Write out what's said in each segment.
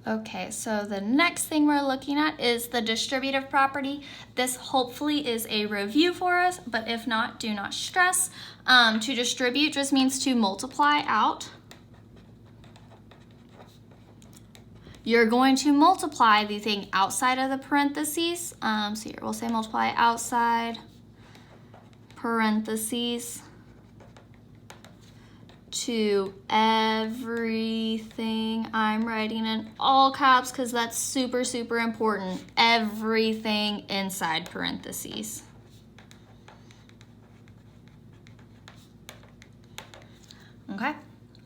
Okay, so the next thing we're looking at is the distributive property. This hopefully is a review for us, but if not, do not stress. To distribute just means to multiply out. You're going to multiply the thing outside of the parentheses. So here we'll say multiply outside parentheses to everything. I'm writing in all caps because that's super, super important. Everything inside parentheses. Okay,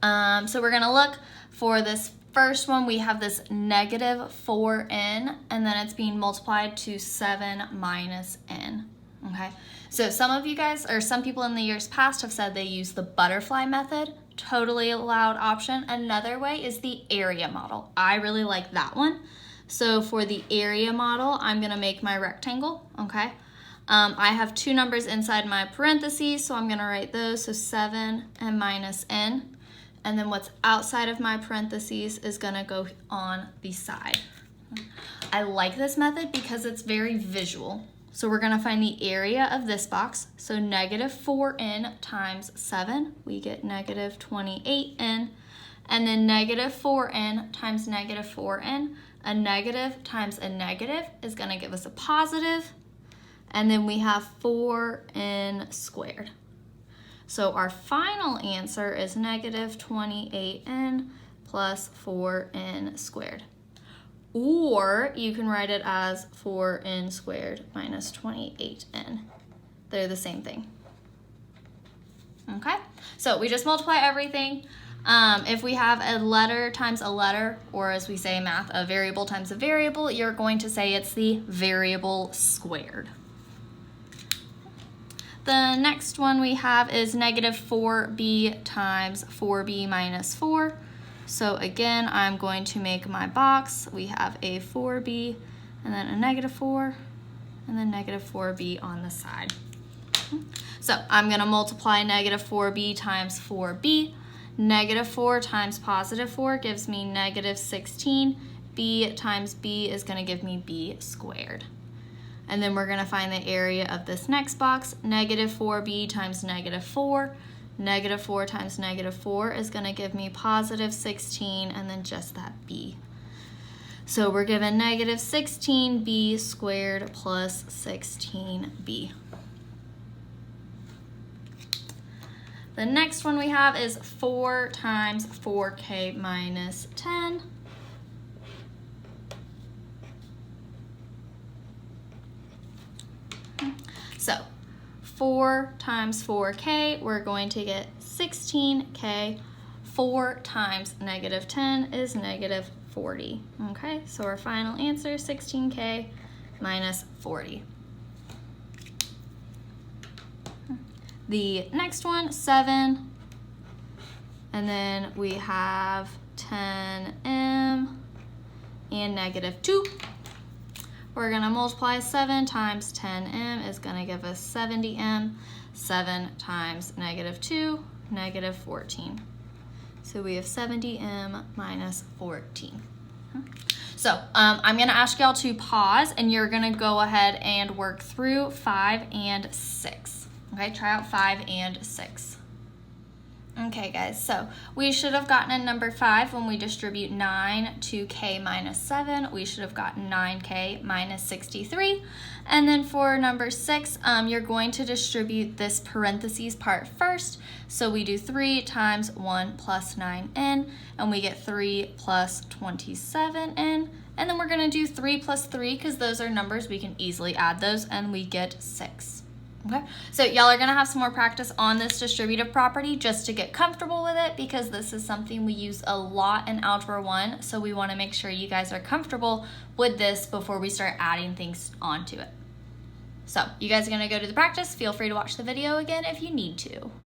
so we're gonna look for this first one. We have this negative 4n, and then it's being multiplied to 7 minus n. Okay, so some of you guys, or some people in the years past have said they use the butterfly method. Totally allowed option. Another way is the area model. I really like that one. So for the area model, I'm gonna make my rectangle, okay? I have two numbers inside my parentheses, so I'm gonna write those, so 7 and minus n. And then what's outside of my parentheses is gonna go on the side. I like this method because it's very visual. So we're gonna find the area of this box. So negative 4n times 7, we get negative 28n. And then negative 4n times negative 4n, a negative times a negative is gonna give us a positive. And then we have 4n squared. So our final answer is negative 28n plus 4n squared. Or you can write it as 4n squared minus 28n. They're the same thing. Okay, so we just multiply everything. If we have a letter times a letter, or as we say in math, a variable times a variable, you're going to say it's the variable squared. The next one we have is negative 4b times 4b minus 4. So again, I'm going to make my box. We have a 4b and then a negative 4 and then negative 4b on the side. So I'm going to multiply negative 4b times 4b. Negative 4 times positive 4 gives me negative 16. b times b is going to give me b squared. And then we're going to find the area of this next box. Negative 4b times negative 4. Negative 4 times negative 4 is going to give me positive 16 and then just that b. So we're given negative 16b squared plus 16b. The next one we have is 4 times 4k minus 10. So 4 times 4k, we're going to get 16k. 4 times negative 10 is negative 40. Okay, so our final answer is 16k minus 40. The next one, 7, and then we have 10m and negative 2. We're going to multiply 7 times 10m is going to give us 70m. 7 times negative 2, negative 14. So we have 70m minus 14. So I'm going to ask y'all to pause, and you're going to go ahead and work through 5 and 6. Okay, try out 5 and 6. Okay guys, so we should have gotten a number 5 when we distribute 9 to k minus 7. We should have gotten 9k minus 63. And then for number 6, you're going to distribute this parentheses part first. So we do 3 times 1 plus 9n, and we get 3 plus 27n. And then we're going to do 3 plus 3 because those are numbers. We can easily add those, and we get 6. Okay, so y'all are gonna have some more practice on this distributive property just to get comfortable with it, because this is something we use a lot in Algebra 1, so we wanna make sure you guys are comfortable with this before we start adding things onto it. So you guys are gonna go do the practice. Feel free to watch the video again if you need to.